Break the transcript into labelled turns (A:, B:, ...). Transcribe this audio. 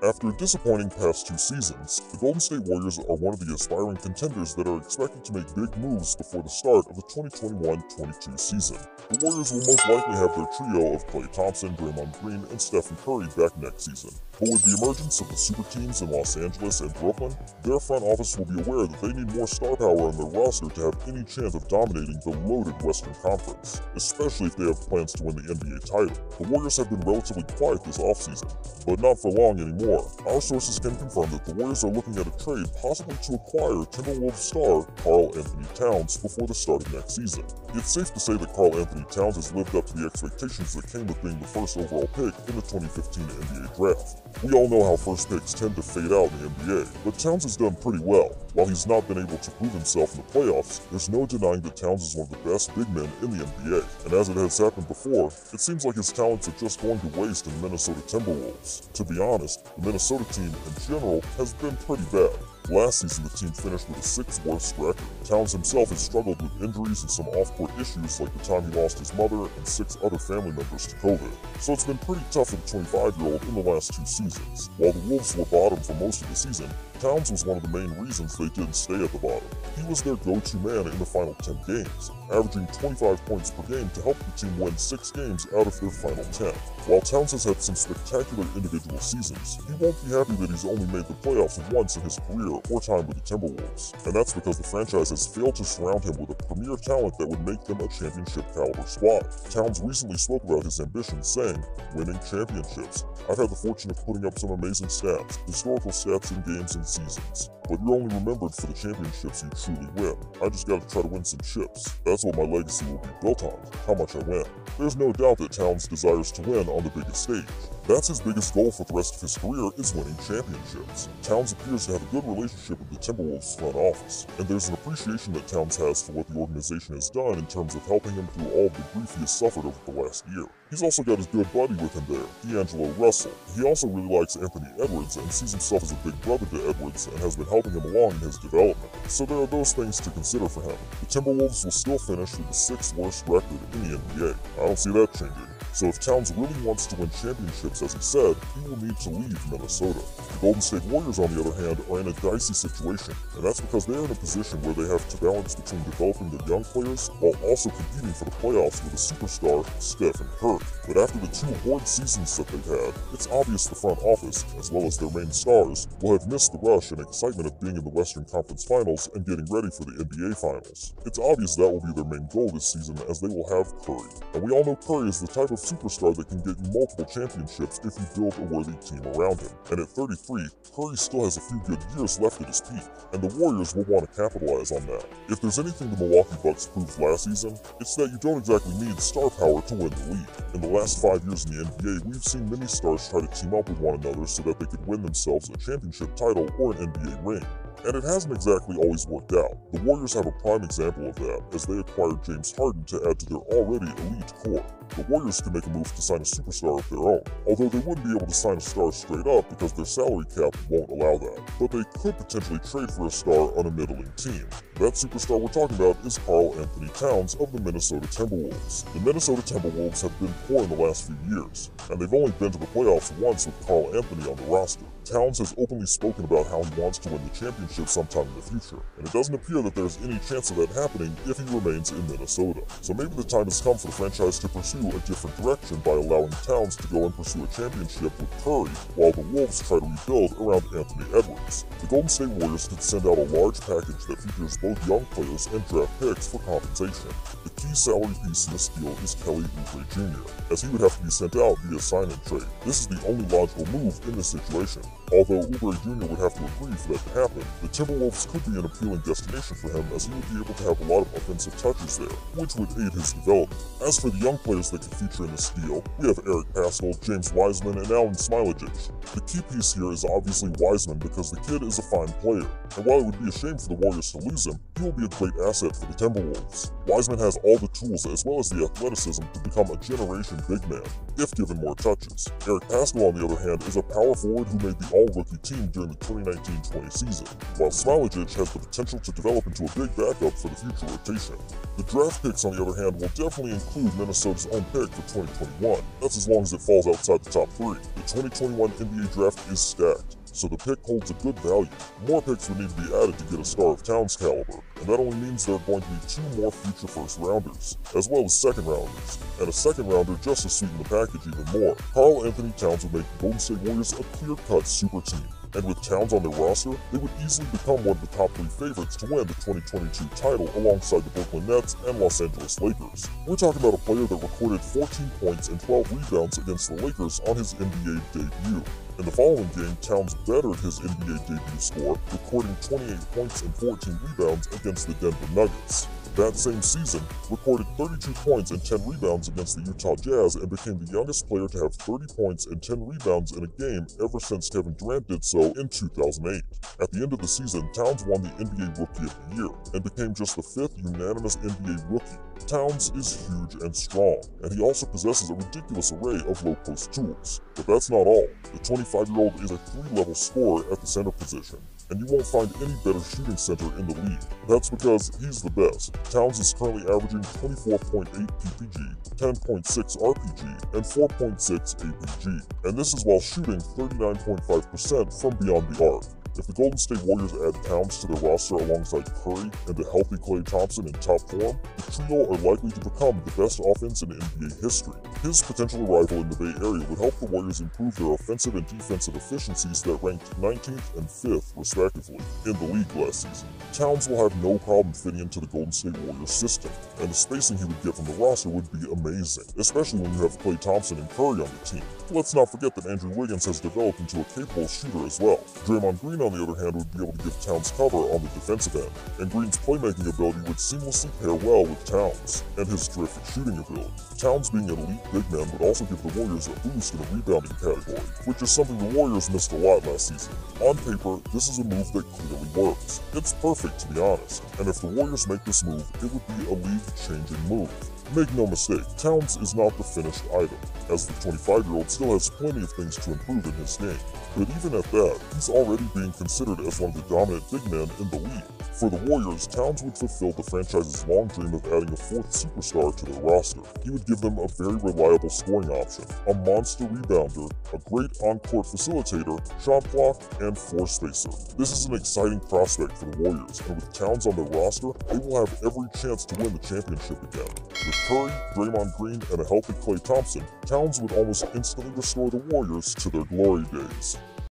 A: After a disappointing past 2 seasons, the Golden State Warriors are one of the aspiring contenders that are expected to make big moves before the start of the 2021-22 season. The Warriors will most likely have their trio of Klay Thompson, Draymond Green, and Stephen Curry back next season. But with the emergence of the super teams in Los Angeles and Brooklyn, their front office will be aware that they need more star power on their roster to have any chance of dominating the loaded Western Conference, especially if they have plans to win the NBA title. The Warriors have been relatively quiet this offseason, but not for long anymore. Our sources can confirm that the Warriors are looking at a trade possibly to acquire Timberwolves star Karl Towns before the start of next season. It's safe to say that Karl Towns has lived up to the expectations that came with being the first overall pick in the 2015 NBA draft. We all know how first picks tend to fade out in the NBA, but Towns has done pretty well. While he's not been able to prove himself in the playoffs, there's no denying that Towns is one of the best big men in the NBA. And as it has happened before, it seems like his talents are just going to waste in the Minnesota Timberwolves. To be honest, the Minnesota team in general has been pretty bad. Last season, the team finished with a 6th worst record. Towns himself has struggled with injuries and some off-court issues like the time he lost his mother and 6 other family members to COVID. So it's been pretty tough for the 25-year-old in the last 2 seasons. While the Wolves were bottom for most of the season, Towns was one of the main reasons they didn't stay at the bottom. He was their go-to man in the final 10 games, averaging 25 points per game to help the team win 6 games out of their final 10. While Towns has had some spectacular individual seasons, he won't be happy that he's only made the playoffs once in his career or time with the Timberwolves. And that's because the franchise has failed to surround him with a premier talent that would make them a championship-caliber squad. Towns recently spoke about his ambitions, saying, "Winning championships. I've had the fortune of putting up some amazing stats, historical stats in games and seasons. But you're only remembered for the championships you truly win. I just gotta try to win some chips. That's what my legacy will be built on, how much I win." There's no doubt that Towns desires to win on the biggest stage. That's his biggest goal for the rest of his career, is winning championships. Towns appears to have a good relationship with the Timberwolves front office, and there's an appreciation that Towns has for what the organization has done in terms of helping him through all of the grief he has suffered over the last year. He's also got his good buddy with him there, D'Angelo Russell. He also really likes Anthony Edwards and sees himself as a big brother to Edwards and has been helping him along in his development. So there are those things to consider for him. The Timberwolves will still finish with the 6th worst record in the NBA. I don't see that changing. So if Towns really wants to win championships, as he said, he will need to leave Minnesota. The Golden State Warriors, on the other hand, are in a dicey situation, and that's because they are in a position where they have to balance between developing their young players while also competing for the playoffs with a superstar, Stephen Curry. But after the 2 horrid seasons that they've had, it's obvious the front office, as well as their main stars, will have missed the rush and excitement of being in the Western Conference Finals and getting ready for the NBA Finals. It's obvious that will be their main goal this season, as they will have Curry. And we all know Curry is the type of superstar that can get you multiple championships if you build a worthy team around him. And at 33, Curry still has a few good years left at his peak, and the Warriors will want to capitalize on that. If there's anything the Milwaukee Bucks proved last season, it's that you don't exactly need star power to win the league. In the last 5 years in the NBA, we've seen many stars try to team up with one another so that they could win themselves a championship title or an NBA ring. And it hasn't exactly always worked out. The Warriors have a prime example of that, as they acquired James Harden to add to their already elite core. The Warriors can make a move to sign a superstar of their own, although they wouldn't be able to sign a star straight up because their salary cap won't allow that. But they could potentially trade for a star on a middling team. That superstar we're talking about is Karl Towns of the Minnesota Timberwolves. The Minnesota Timberwolves have been poor in the last few years, and they've only been to the playoffs once with Karl on the roster. Towns has openly spoken about how he wants to win the championship sometime in the future, and it doesn't appear that there's any chance of that happening if he remains in Minnesota. So maybe the time has come for the franchise to pursue a different direction by allowing Towns to go and pursue a championship with Curry, while the Wolves try to rebuild around Anthony Edwards. The Golden State Warriors could send out a large package that features both young players and draft picks for compensation. The key salary piece in this deal is Kelly Oubre Jr., as he would have to be sent out via sign-and trade. This is the only logical move in this situation. Although Oubre Jr. would have to agree for that to happen, the Timberwolves could be an appealing destination for him, as he would be able to have a lot of offensive touches there, which would aid his development. As for the young players that could feature in this deal, we have Eric Paschall, James Wiseman, and Alen Smailagic. The key piece here is obviously Wiseman because the kid is a fine player, and while it would be a shame for the Warriors to lose him, he will be a great asset for the Timberwolves. Wiseman has all all the tools as well as the athleticism to become a generation big man, if given more touches. Eric Paschall, on the other hand, is a power forward who made the all-rookie team during the 2019-20 season, while Smailagic has the potential to develop into a big backup for the future rotation. The draft picks, on the other hand, will definitely include Minnesota's own pick for 2021. That's as long as it falls outside the top 3. The 2021 NBA draft is stacked, so the pick holds a good value. More picks would need to be added to get a star of Towns' caliber, and that only means there are going to be 2 more future first-rounders, as well as second-rounders, and a second-rounder just to sweeten the package even more. Karl Anthony Towns would make the Golden State Warriors a clear-cut super team, and with Towns on their roster, they would easily become one of the top 3 favorites to win the 2022 title alongside the Brooklyn Nets and Los Angeles Lakers. We're talking about a player that recorded 14 points and 12 rebounds against the Lakers on his NBA debut. In the following game, Towns bettered his NBA debut score, recording 28 points and 14 rebounds against the Denver Nuggets. That same season, recorded 32 points and 10 rebounds against the Utah Jazz and became the youngest player to have 30 points and 10 rebounds in a game ever since Kevin Durant did so in 2008. At the end of the season, Towns won the NBA Rookie of the Year and became just the 5th unanimous NBA rookie. Towns is huge and strong, and he also possesses a ridiculous array of low-post tools. But that's not all. The 25-year-old is a 3-level scorer at the center position, and you won't find any better shooting center in the league. That's because he's the best. Towns is currently averaging 24.8 PPG, 10.6 RPG, and 4.6 APG, and this is while shooting 39.5% from beyond the arc. If the Golden State Warriors add Towns to their roster alongside Curry and a healthy Klay Thompson in top form, the trio are likely to become the best offense in NBA history. His potential arrival in the Bay Area would help the Warriors improve their offensive and defensive efficiencies that ranked 19th and 5th, respectively, in the league last season. Towns will have no problem fitting into the Golden State Warriors system, and the spacing he would get from the roster would be amazing, especially when you have Klay Thompson and Curry on the team. Let's not forget that Andrew Wiggins has developed into a capable shooter as well. Draymond Green, on the other hand, would be able to give Towns cover on the defensive end, and Green's playmaking ability would seamlessly pair well with Towns and his terrific shooting ability. Towns being an elite big man would also give the Warriors a boost in the rebounding category, which is something the Warriors missed a lot last season. On paper, this is a move that clearly works. It's perfect, to be honest, and if the Warriors make this move, it would be a league-changing move. Make no mistake, Towns is not the finished item, as the 25-year-old still has plenty of things to improve in his game. But even at that, he's already being considered as one of the dominant big men in the league. For the Warriors, Towns would fulfill the franchise's long dream of adding a 4th superstar to their roster. He would give them a very reliable scoring option, a monster rebounder, a great on-court facilitator, shot block, and floor spacer. This is an exciting prospect for the Warriors, and with Towns on their roster, they will have every chance to win the championship again. With Curry, Draymond Green, and a healthy Klay Thompson, Towns would almost instantly restore the Warriors to their glory days.